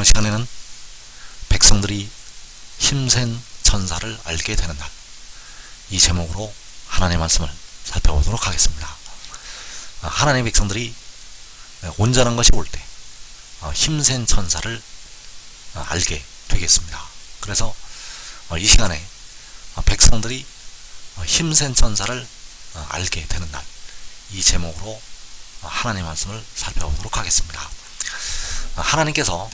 이번 시간에는 백성들이 힘센 천사를 알게 되는 날, 이 제목으로 하나님의 말씀을 살펴보도록 하겠습니다. 하나님의 백성들이 온전한 것이 올 때 힘센 천사를 알게 되겠습니다. 그래서 이 시간에 백성들이 힘센 천사를 알게 되는 날, 이 제목으로 하나님의 말씀을 살펴보도록 하겠습니다. 하나님께서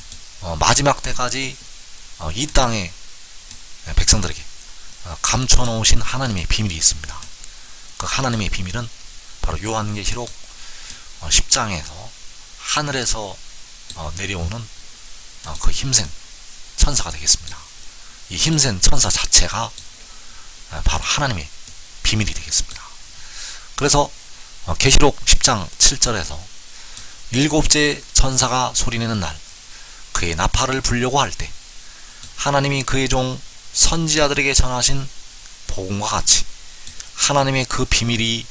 마지막 때까지 이 땅의 백성들에게 감춰 놓으신 하나님의 비밀이 있습니다. 그 하나님의 비밀은 바로 요한계시록 10장에서 하늘에서 내려오는 그 힘센 천사가 되겠습니다. 이 힘센 천사 자체가 바로 하나님의 비밀이 되겠습니다. 그래서 계시록 10장 7절에서 일곱째 천사가 소리내는 날, 그의 나팔을 불려고 할 때 하나님이 그의 종 선지자들에게 전하신 복음과 같이 하나님의 그 비밀이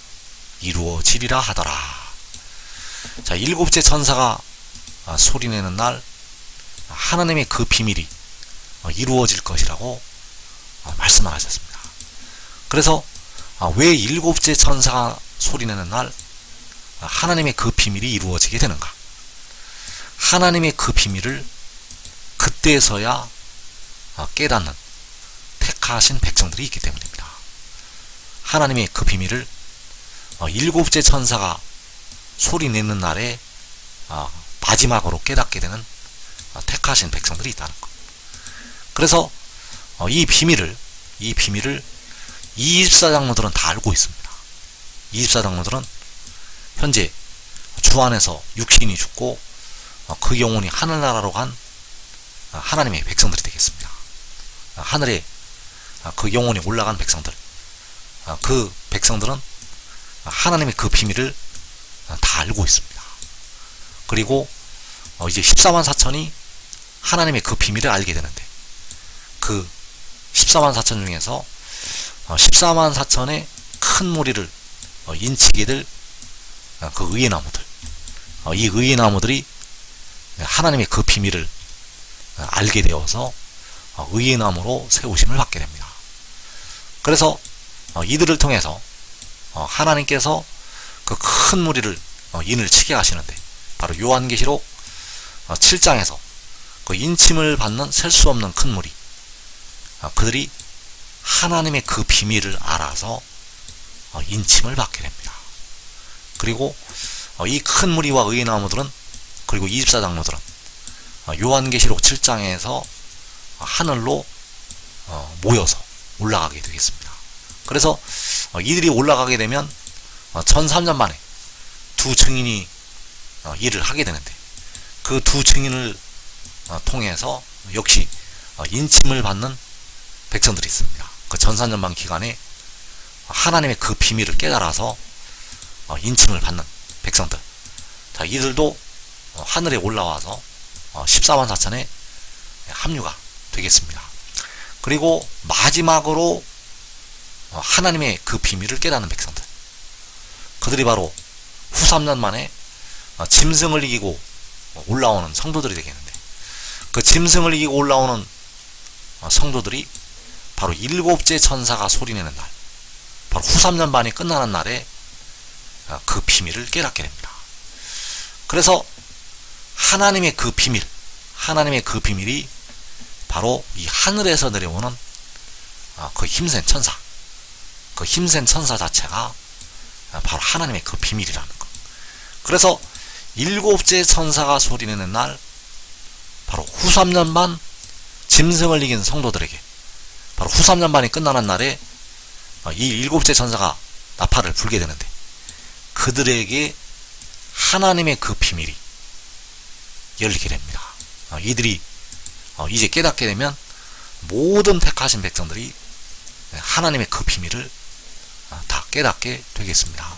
이루어지리라 하더라. 자, 일곱째 천사가 소리내는 날 하나님의 그 비밀이 이루어질 것이라고 말씀하셨습니다. 그래서 왜 일곱째 천사가 소리내는 날 하나님의 그 비밀이 이루어지게 되는가? 하나님의 그 비밀을 그때서야 깨닫는 택하신 백성들이 있기 때문입니다. 하나님의 그 비밀을 일곱째 천사가 소리내는 날에 마지막으로 깨닫게 되는 택하신 백성들이 있다는 것. 그래서 이 비밀을 24장로들은 다 알고 있습니다. 24장로들은 현재 주 안에서 육신이 죽고 그 영혼이 하늘나라로 간 하나님의 백성들이 되겠습니다. 하늘에 그 영혼이 올라간 백성들, 그 백성들은 하나님의 그 비밀을 다 알고 있습니다. 그리고 이제 14만 4천이 하나님의 그 비밀을 알게 되는데, 그 14만 4천 중에서 14만 4천의 큰 무리를 인치게 될 그 의의 나무들, 이 의의 나무들이 하나님의 그 비밀을 알게 되어서 의의 나무로 세우심을 받게 됩니다. 그래서 이들을 통해서 하나님께서 그 큰 무리를 인을 치게 하시는데, 바로 요한계시록 7장에서 그 인침을 받는 셀 수 없는 큰 무리, 그들이 하나님의 그 비밀을 알아서 인침을 받게 됩니다. 그리고 이 큰 무리와 의의 나무들은, 그리고 24장로들은 요한계시록 7장에서 하늘로 모여서 올라가게 되겠습니다. 그래서 이들이 올라가게 되면 1003년 만에 두 증인이 일을 하게 되는데, 그 두 증인을 통해서 역시 인침을 받는 백성들이 있습니다. 그 1003년만 기간에 하나님의 그 비밀을 깨달아서 인침을 받는 백성들, 자, 이들도 하늘에 올라와서 14만 4천에 합류가 되겠습니다. 그리고 마지막으로 하나님의 그 비밀을 깨닫는 백성들, 그들이 바로 후 3년 만에 짐승을 이기고 올라오는 성도들이 되겠는데, 그 짐승을 이기고 올라오는 성도들이 바로 일곱째 천사가 소리내는 날, 바로 후 3년 반이 끝나는 날에 그 비밀을 깨닫게 됩니다. 그래서 하나님의 그 비밀이 바로 이 하늘에서 내려오는 그 힘센 천사, 그 힘센 천사 자체가 바로 하나님의 그 비밀이라는 것. 그래서 일곱째 천사가 소리내는 날, 바로 후 3년 반 짐승을 이긴 성도들에게, 바로 후 3년 반이 끝나는 날에 이 일곱째 천사가 나팔을 불게 되는데, 그들에게 하나님의 그 비밀이 열리게 됩니다. 이들이 이제 깨닫게 되면 모든 택하신 백성들이 하나님의 그 비밀을 다 깨닫게 되겠습니다.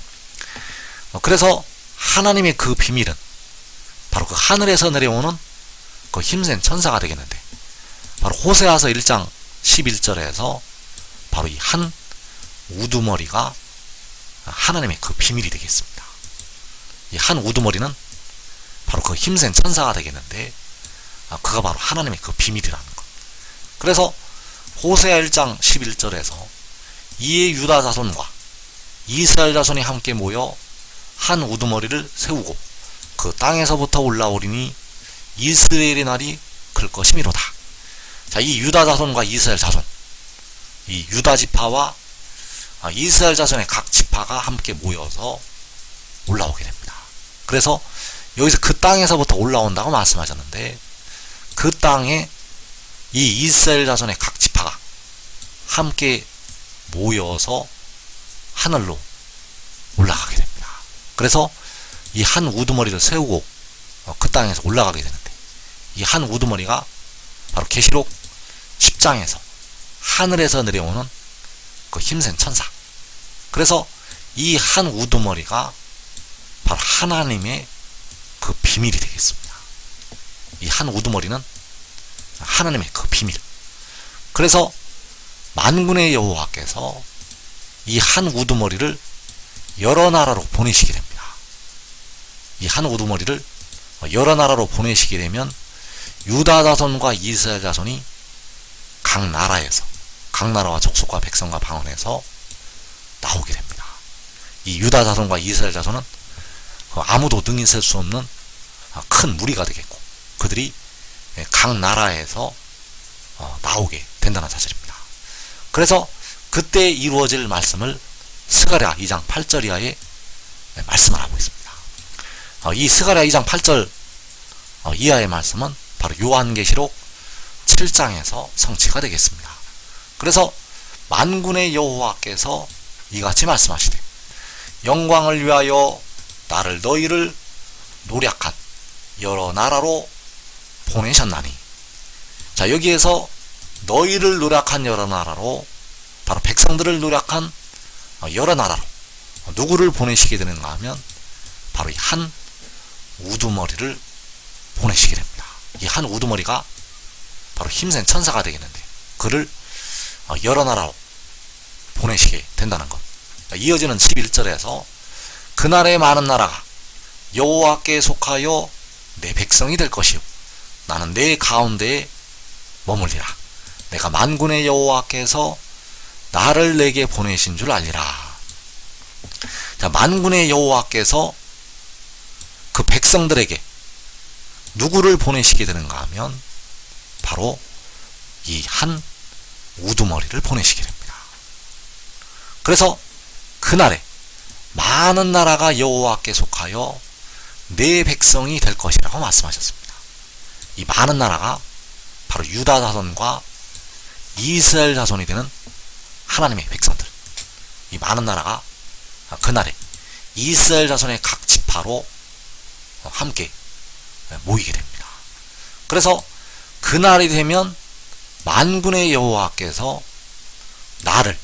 그래서 하나님의 그 비밀은 바로 그 하늘에서 내려오는 그 힘센 천사가 되겠는데, 바로 호세아서 1장 11절에서 바로 이 한 우두머리가 하나님의 그 비밀이 되겠습니다. 이 한 우두머리는 바로 그 힘센 천사가 되겠는데, 그가 바로 하나님의 그 비밀이라는 것. 그래서 호세아 1장 11절에서 이에 유다 자손과 이스라엘 자손이 함께 모여 한 우두머리를 세우고 그 땅에서부터 올라오리니 이스라엘의 날이 클 것이미로다. 자, 이 유다 자손과 이스라엘 자손, 이 유다 지파와 이스라엘 자손의 각 지파가 함께 모여서 올라오게 됩니다. 그래서 여기서 그 땅에서부터 올라온다고 말씀하셨는데, 그 땅에 이 이스라엘 자손의 각 지파가 함께 모여서 하늘로 올라가게 됩니다. 그래서 이 한 우두머리를 세우고 그 땅에서 올라가게 되는데, 이 한 우두머리가 바로 계시록 10장에서 하늘에서 내려오는 그 힘센 천사. 그래서 이 한 우두머리가 바로 하나님의 그 비밀이 되겠습니다. 이 한 우두머리는 하나님의 그 비밀. 그래서 만군의 여호와께서 이 한 우두머리를 여러 나라로 보내시게 됩니다. 이 한 우두머리를 여러 나라로 보내시게 되면 유다 자손과 이스라엘 자손이 각 나라에서, 각 나라와 족속과 백성과 방언에서 나오게 됩니다. 이 유다 자손과 이스라엘 자손은 아무도 능히 셀 수 없는 큰 무리가 되겠고, 그들이 각 나라에서 나오게 된다는 사실입니다. 그래서 그때 이루어질 말씀을 스가랴 2장 8절 이하에 말씀을 하고 있습니다. 이 스가랴 2장 8절 이하의 말씀은 바로 요한계시록 7장에서 성취가 되겠습니다. 그래서 만군의 여호와께서 이같이 말씀하시되, 영광을 위하여 나를 너희를 노략한 여러 나라로 보내셨나니. 자, 여기에서 너희를 노략한 여러 나라로, 바로 백성들을 노략한 여러 나라로 누구를 보내시게 되는가 하면 바로 이 한 우두머리를 보내시게 됩니다. 이 한 우두머리가 바로 힘센 천사가 되겠는데, 그를 여러 나라로 보내시게 된다는 것. 이어지는 11절에서 그날의 많은 나라가 여호와께 속하여 내 백성이 될 것이요 나는 내 가운데에 머물리라. 내가 만군의 여호와께서 나를 내게 보내신 줄 알리라. 자, 만군의 여호와께서 그 백성들에게 누구를 보내시게 되는가 하면 바로 이 한 우두머리를 보내시게 됩니다. 그래서 그날에 많은 나라가 여호와께 속하여 내 백성이 될 것이라고 말씀하셨습니다. 이 많은 나라가 바로 유다 자손과 이스라엘 자손이 되는 하나님의 백성들. 이 많은 나라가 그날에 이스라엘 자손의 각 지파로 함께 모이게 됩니다. 그래서 그날이 되면 만군의 여호와께서 나를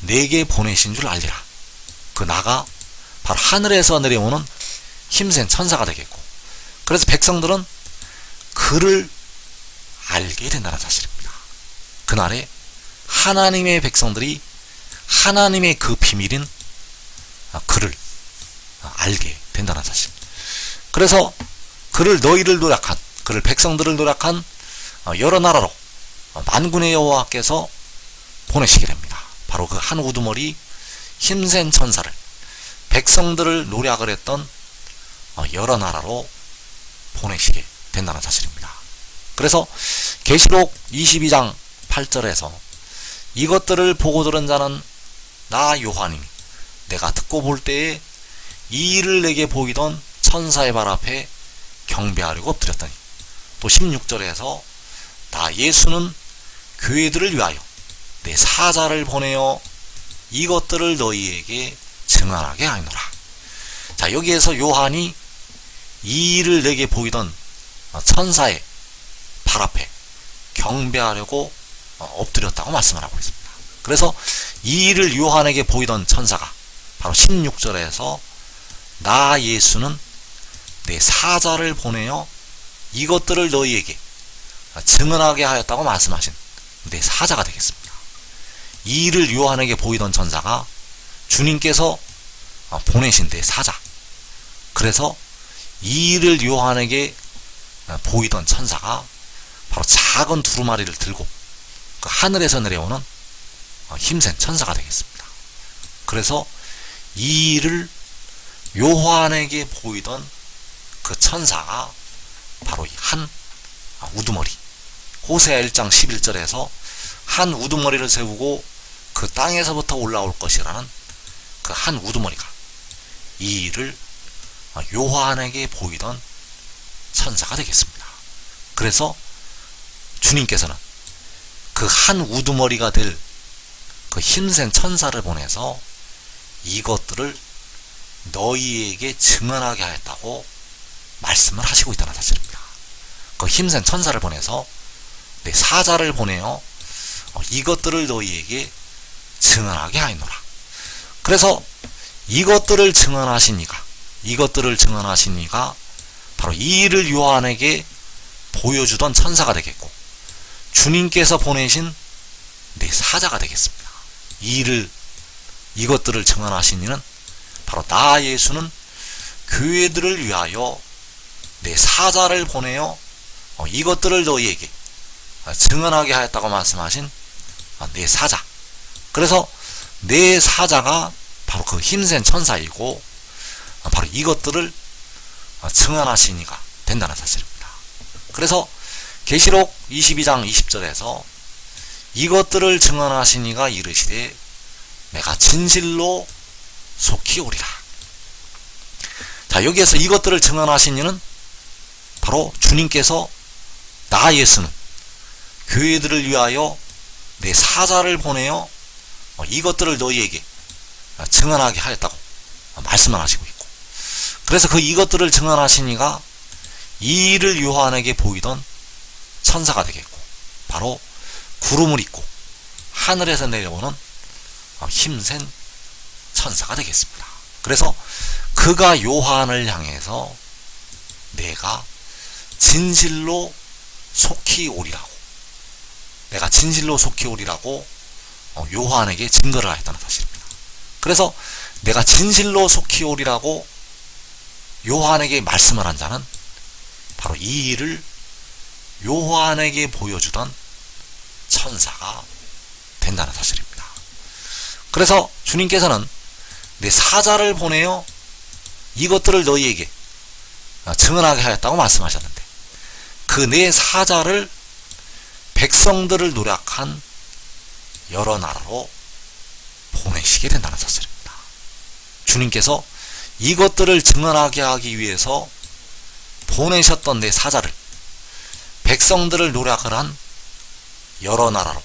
내게 보내신 줄 알리라. 그 나가 바로 하늘에서 내려오는 힘센 천사가 되겠고, 그래서 백성들은 그를 알게 된다는 사실입니다. 그날에 하나님의 백성들이 하나님의 그 비밀인 그를 알게 된다는 사실. 그래서 그를 너희를 노략한, 그를 백성들을 노략한 여러 나라로 만군의 여호와께서 보내시게 됩니다. 바로 그 한 우두머리 힘센 천사를, 백성들을 노략을 했던 여러 나라로 보내시게 된다는 사실입니다. 그래서 계시록 22장 8절에서 이것들을 보고 들은 자는 나 요한이니 내가 듣고 볼 때에 이 일을 내게 보이던 천사의 발 앞에 경배하려고 엎드렸더니, 또 16절에서 나 예수는 교회들을 위하여 내 사자를 보내어 이것들을 너희에게 증언하게 하노라. 자, 여기에서 요한이 이 일을 내게 보이던 천사의 발 앞에 경배하려고 엎드렸다고 말씀을 하고 있습니다. 그래서 이 일을 요한에게 보이던 천사가 바로 16절에서 나 예수는 내 사자를 보내어 이것들을 너희에게 증언하게 하였다고 말씀하신 내 사자가 되겠습니다. 이 일을 요한에게 보이던 천사가 주님께서 보내신 내 사자. 그래서 이 일을 요한에게 보이던 천사가 바로 작은 두루마리를 들고 그 하늘에서 내려오는 힘센 천사가 되겠습니다. 그래서 이 일을 요한에게 보이던 그 천사가 바로 이 한 우두머리, 호세아 1장 11절에서 한 우두머리를 세우고 그 땅에서부터 올라올 것이라는 그 한 우두머리가 이 일을 요한에게 보이던 천사가 되겠습니다. 그래서 주님께서는 그 한 우두머리가 될 그 힘센 천사를 보내서 이것들을 너희에게 증언하게 하였다고 말씀을 하시고 있다는 사실입니다. 그 힘센 천사를 보내서 사자를 보내어 이것들을 너희에게 증언하게 하였노라. 그래서 이것들을 증언하신 이가 바로 이 일을 요한에게 보여주던 천사가 되겠고, 주님께서 보내신 사자가 되겠습니다. 이것들을 증언하신 이는 바로 나 예수는 교회들을 위하여 사자를 보내어 이것들을 너희에게 증언하게 하였다고 말씀하신 사자. 그래서 사자가 바로 그 힘센 천사이고 바로 이것들을 증언하신 이가 된다는 사실입니다. 그래서 계시록 22장 20절에서 이것들을 증언하신 이가 이르시되 내가 진실로 속히 오리라. 자, 여기에서 이것들을 증언하신 이는 바로 주님께서 나 예수는 교회들을 위하여 내 사자를 보내어 이것들을 너희에게 증언하게 하였다고 말씀을 하시고 있고, 그래서 그 이것들을 증언하신 이가 이 일을 요한에게 보이던 천사가 되겠고, 바로 구름을 입고 하늘에서 내려오는 힘센 천사가 되겠습니다. 그래서 그가 요한을 향해서 내가 진실로 속히 오리라고 요한에게 증거를 하였다는 사실입니다. 그래서 내가 진실로 속히 오리라고 요한에게 말씀을 한 자는 바로 이 일을 요한에게 보여주던 천사가 된다는 사실입니다. 그래서 주님께서는 내 사자를 보내어 이것들을 너희에게 증언하게 하였다고 말씀하셨는데, 그 내 사자를 백성들을 노력한 여러 나라로 보내시게 된다는 사실입니다. 주님께서 이것들을 증언하게 하기 위해서 보내셨던 내 사자를 백성들을 노력을 한 여러 나라로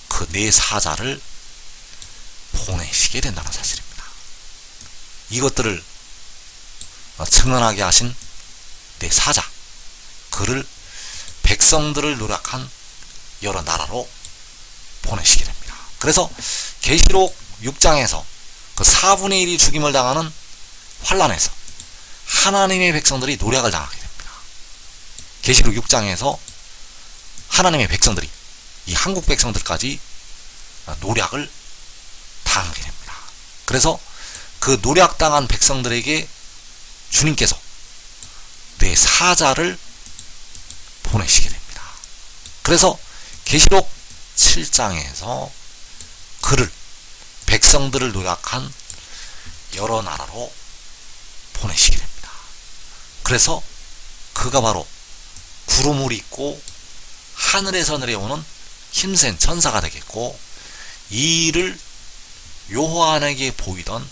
그 내 사자를 보내시게 된다는 사실입니다. 이것들을 증언하게 하신 내 사자, 그를 백성들을 노력한 여러 나라로 보내시게 됩니다. 그래서 계시록 6장에서 그 4분의 1이 죽임을 당하는 환란에서 하나님의 백성들이 노략을 당하게 됩니다. 계시록 6장에서 하나님의 백성들이, 이 한국 백성들까지 노략을 당하게 됩니다. 그래서 그 노략당한 백성들에게 주님께서 내 사자를 보내시게 됩니다. 그래서 계시록 7장에서 그를, 백성들을 노략한 여러 나라로 보내시게 됩니다. 그래서 그가 바로 구름을 입고 하늘에서 내려오는 힘센 천사가 되겠고, 이 일을 요한에게 보이던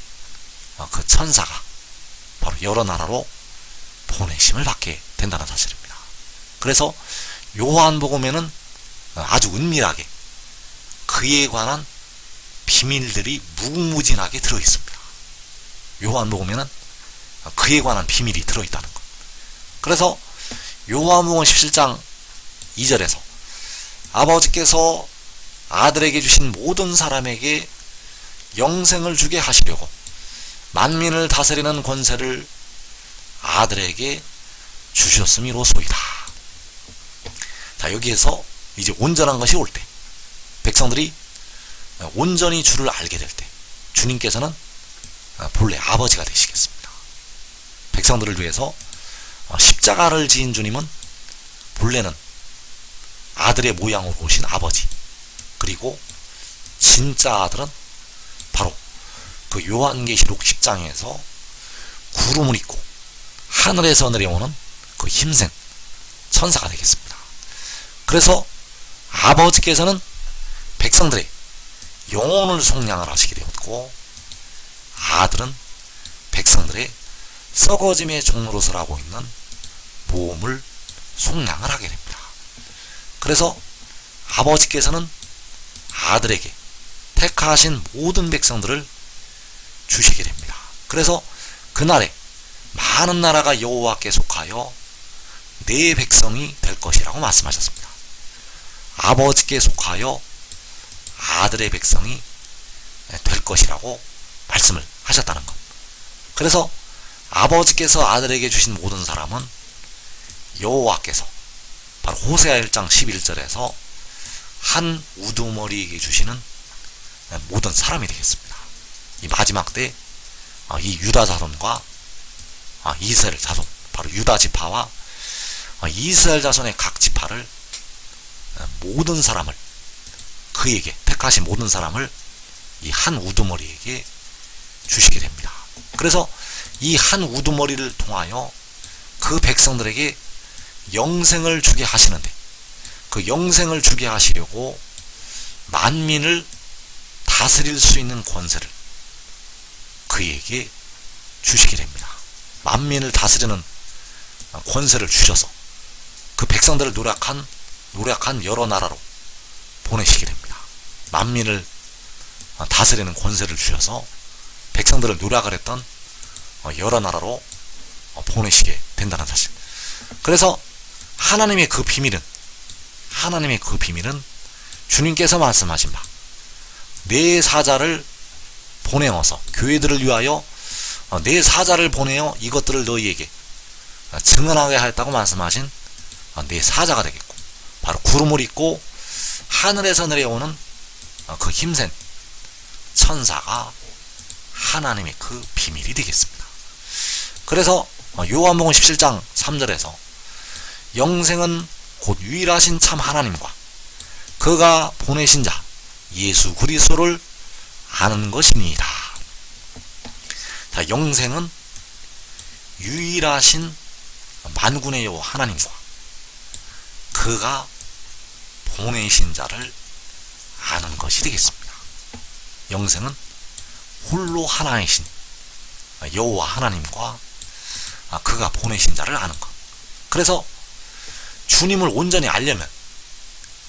그 천사가 바로 여러 나라로 보내심을 받게 된다는 사실입니다. 그래서 요한복음에는 아주 은밀하게 그에 관한 비밀들이 무궁무진하게 들어있습니다. 요한복음에는 그에 관한 비밀이 들어있다는 것. 그래서 요한복음 17장 2절에서 아버지께서 아들에게 주신 모든 사람에게 영생을 주게 하시려고 만민을 다스리는 권세를 아들에게 주셨음이로소이다. 자, 여기에서 이제 온전한 것이 올 때, 백성들이 온전히 주를 알게 될 때, 주님께서는 본래 아버지가 되시겠습니다. 백성들을 위해서 십자가를 지은 주님은 본래는 아들의 모양으로 오신 아버지, 그리고 진짜 아들은 바로 그 요한계시록 10장에서 구름을 입고 하늘에서 내려오는 그 힘센 천사가 되겠습니다. 그래서 아버지께서는 백성들의 영혼을 속량을 하시게 되었고, 아들은 백성들의 썩어짐의 종로를 하고 있는 몸을 속량을 하게 됩니다. 그래서 아버지께서는 아들에게 택하신 모든 백성들을 주시게 됩니다. 그래서 그날에 많은 나라가 여호와께 속하여 내 백성이 될 것이라고 말씀하셨습니다. 아버지께 속하여 아들의 백성이 될 것이라고 말씀을 하셨다는 것. 그래서 아버지께서 아들에게 주신 모든 사람은 여호와께서 바로 호세아 1장 11절에서 한 우두머리에게 주시는 모든 사람이 되겠습니다. 이 마지막 때 이 유다 자손과 이스라엘 자손, 바로 유다 지파와 이스라엘 자손의 각 지파를, 모든 사람을, 그에게 택하신 모든 사람을 이 한 우두머리에게 주시게 됩니다. 그래서 이 한 우두머리를 통하여 그 백성들에게 영생을 주게 하시는데, 그 영생을 주게 하시려고 만민을 다스릴 수 있는 권세를 그에게 주시게 됩니다. 만민을 다스리는 권세를 주셔서 그 백성들을 노력한 여러 나라로 보내시게 됩니다. 만민을 다스리는 권세를 주셔서 백성들을 노력을 했던 여러 나라로 보내시게 된다는 사실. 그래서 하나님의 그 비밀은 주님께서 말씀하신 바, 내 사자를 보내어서 교회들을 위하여 내 사자를 보내어 이것들을 너희에게 증언하게 하였다고 말씀하신 내 사자가 되겠고, 바로 구름을 입고 하늘에서 내려오는 그 힘센 천사가 하나님의 그 비밀이 되겠습니다. 그래서 요한복음 17장 3절에서 영생은 곧 유일하신 참 하나님과 그가 보내신 자 예수 그리스도를 아는 것이니이다. 자, 영생은 유일하신 만군의 여호와 하나님과 그가 보내신 자를 아는 것이 되겠습니다. 영생은 홀로 하나이신 여호와 하나님과 그가 보내신 자를 아는 것. 그래서 주님을 온전히 알려면,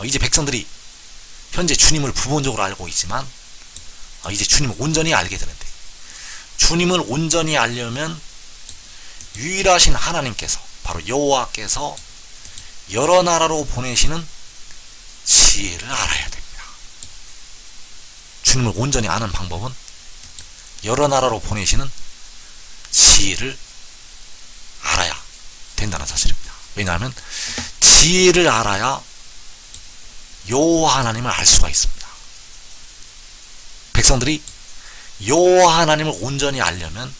이제 백성들이 현재 주님을 부분적으로 알고 있지만 이제 주님을 온전히 알게 되는데, 주님을 온전히 알려면 유일하신 하나님께서, 바로 여호와께서 여러 나라로 보내시는 지혜를 알아야 됩니다. 주님을 온전히 아는 방법은 여러 나라로 보내시는 지혜를 알아야 된다는 사실입니다. 왜냐하면 지혜를 알아야 여호와 하나님을 알 수가 있습니다. 백성들이 여호와 하나님을 온전히 알려면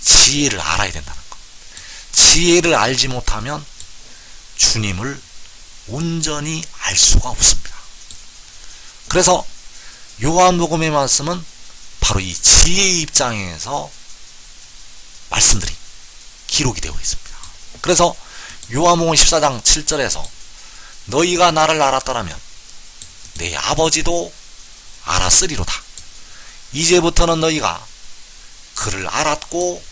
지혜를 알아야 된다는 것. 지혜를 알지 못하면 주님을 온전히 알 수가 없습니다. 그래서 요한복음의 말씀은 바로 이 지혜의 입장에서 말씀들이 기록이 되어 있습니다. 그래서 요한복음 14장 7절에서 너희가 나를 알았더라면 내 아버지도 알았으리로다. 이제부터는 너희가 그를 알았고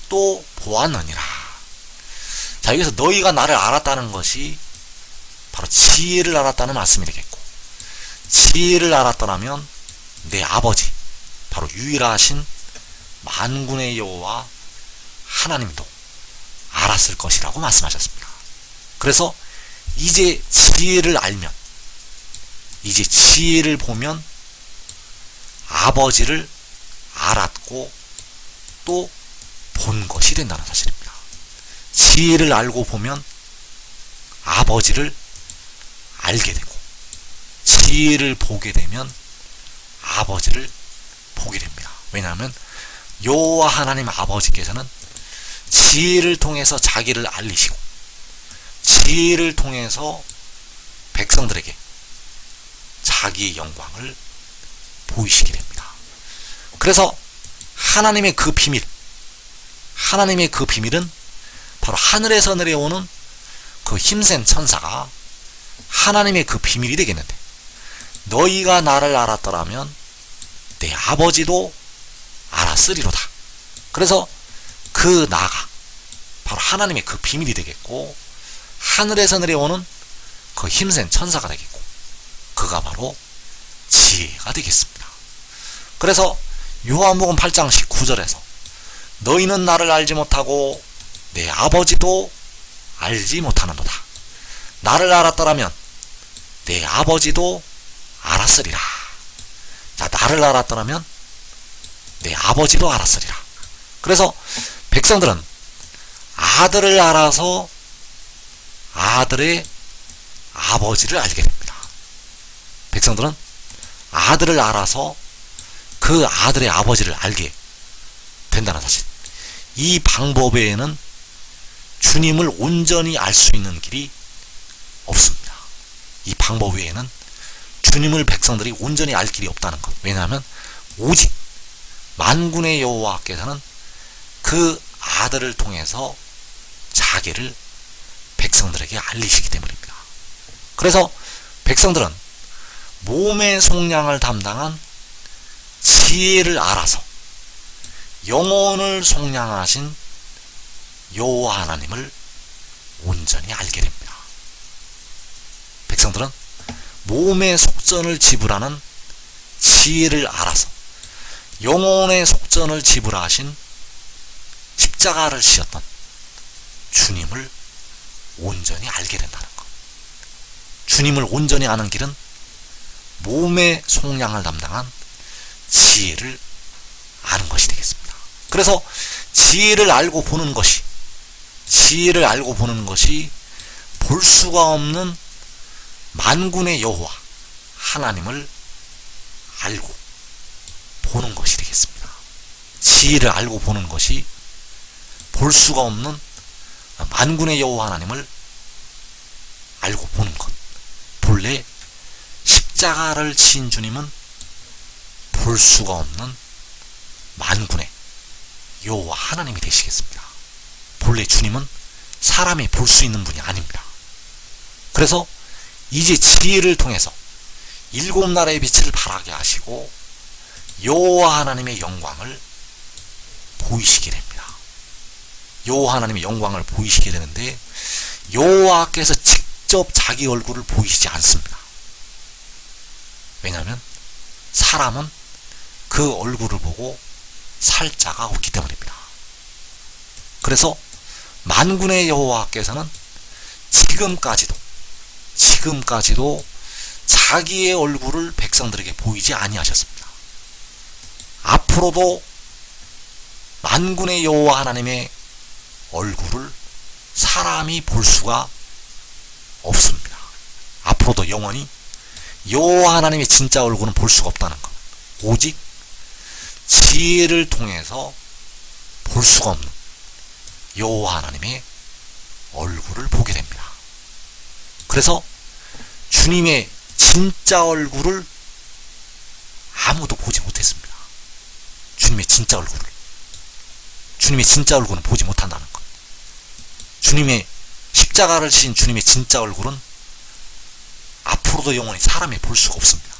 또 보았느니라. 자, 여기서 너희가 나를 알았다는 것이 바로 지혜를 알았다는 말씀이 되겠고, 지혜를 알았더라면 내 아버지, 바로 유일하신 만군의 여호와 하나님도 알았을 것이라고 말씀하셨습니다. 그래서 이제 지혜를 알면, 이제 지혜를 보면 아버지를 알았고 또 본 것이 된다는 사실입니다. 지혜를 알고 보면 아버지를 알게 되고, 지혜를 보게 되면 아버지를 보게 됩니다. 왜냐하면 여호와 하나님 아버지께서는 지혜를 통해서 자기를 알리시고 지혜를 통해서 백성들에게 자기의 영광을 보이시게 됩니다. 그래서 하나님의 그 비밀은 바로 하늘에서 내려오는 그 힘센 천사가 하나님의 그 비밀이 되겠는데, 너희가 나를 알았더라면 내 아버지도 알았으리로다. 그래서 그 나가 바로 하나님의 그 비밀이 되겠고, 하늘에서 내려오는 그 힘센 천사가 되겠고, 그가 바로 지혜가 되겠습니다. 그래서 요한복음 8장 19절에서 너희는 나를 알지 못하고 내 아버지도 알지 못하는도다. 나를 알았더라면 내 아버지도 알았으리라. 자, 나를 알았더라면 내 아버지도 알았으리라. 그래서 백성들은 아들을 알아서 아들의 아버지를 알게 됩니다. 백성들은 아들을 알아서 그 아들의 아버지를 알게 된다는 사실. 이 방법 외에는 주님을 온전히 알 수 있는 길이 없습니다. 이 방법 외에는 주님을 백성들이 온전히 알 길이 없다는 것. 왜냐하면 오직 만군의 여호와께서는 그 아들을 통해서 자기를 백성들에게 알리시기 때문입니다. 그래서 백성들은 몸의 속량을 담당한 지혜를 알아서 영혼을 속량하신 여호와 하나님을 온전히 알게 됩니다. 백성들은 몸의 속전을 지불하는 지혜를 알아서 영혼의 속전을 지불하신 십자가를 지셨던 주님을 온전히 알게 된다는 것. 주님을 온전히 아는 길은 몸의 속량을 담당한 지혜를 아는 것이 되겠습니다. 그래서 지혜를 알고 보는 것이 볼 수가 없는 만군의 여호와 하나님을 알고 보는 것이 되겠습니다. 지혜를 알고 보는 것이 볼 수가 없는 만군의 여호와 하나님을 알고 보는 것. 본래 십자가를 지신 주님은 볼 수가 없는 만군의 여호와 하나님이 되시겠습니다. 본래 주님은 사람이 볼 수 있는 분이 아닙니다. 그래서 이제 지혜를 통해서 일곱 나라의 빛을 발하게 하시고 여호와 하나님의 영광을 보이시게 됩니다. 여호와 하나님의 영광을 보이시게 되는데, 여호와께서 직접 자기 얼굴을 보이시지 않습니다. 왜냐하면 사람은 그 얼굴을 보고 살 자가 없기 때문입니다. 그래서 만군의 여호와께서는 지금까지도 자기의 얼굴을 백성들에게 보이지 아니하셨습니다. 앞으로도 만군의 여호와 하나님의 얼굴을 사람이 볼 수가 없습니다. 앞으로도 영원히 여호와 하나님의 진짜 얼굴은 볼 수가 없다는 것. 오직 지혜를 통해서 볼 수가 없는 여호와 하나님의 얼굴을 보게 됩니다. 그래서 주님의 진짜 얼굴을 아무도 보지 못했습니다. 주님의 진짜 얼굴은 보지 못한다는 것. 주님의 십자가를 지신 주님의 진짜 얼굴은 앞으로도 영원히 사람이 볼 수가 없습니다.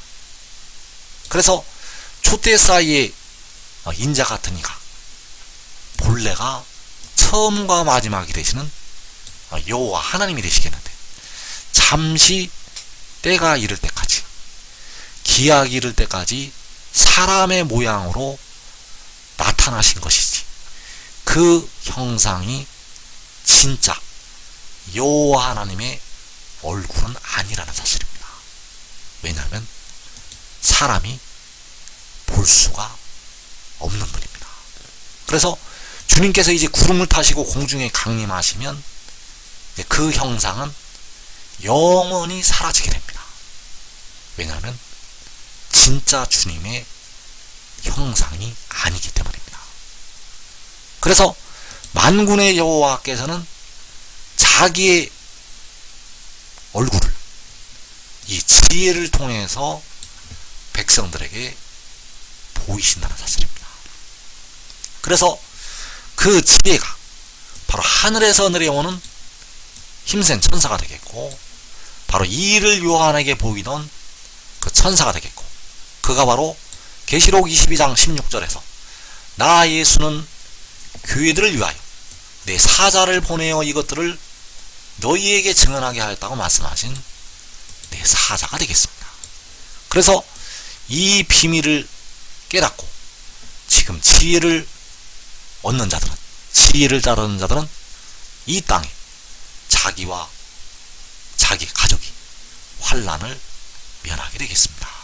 그래서 촛대 사이에 인자 같은 이가 본래가 처음과 마지막이 되시는 여호와 하나님이 되시겠는데, 잠시 때가 이를 때까지, 기약이 이를 때까지 사람의 모양으로 나타나신 것이지 그 형상이 진짜 여호와 하나님의 얼굴은 아니라는 사실입니다. 왜냐하면 사람이 볼 수가 없는 분입니다. 그래서 주님께서 이제 구름을 타시고 공중에 강림하시면 그 형상은 영원히 사라지게 됩니다. 왜냐하면 진짜 주님의 형상이 아니기 때문입니다. 그래서 만군의 여호와께서는 자기의 얼굴을 이 지혜를 통해서 백성들에게 보이신다는 사실입니다. 그래서 그 지혜가 바로 하늘에서 내려오는 힘센 천사가 되겠고, 바로 이를 요한에게 보이던 그 천사가 되겠고, 그가 바로 계시록 22장 16절에서 나 예수는 교회들을 위하여 내 사자를 보내어 이것들을 너희에게 증언하게 하였다고 말씀하신 내 사자가 되겠습니다. 그래서 이 비밀을 깨닫고 지금 지혜를 얻는 자들은, 지혜를 따르는 자들은 이 땅에 자기와 자기 가족이 환난을 면하게 되겠습니다.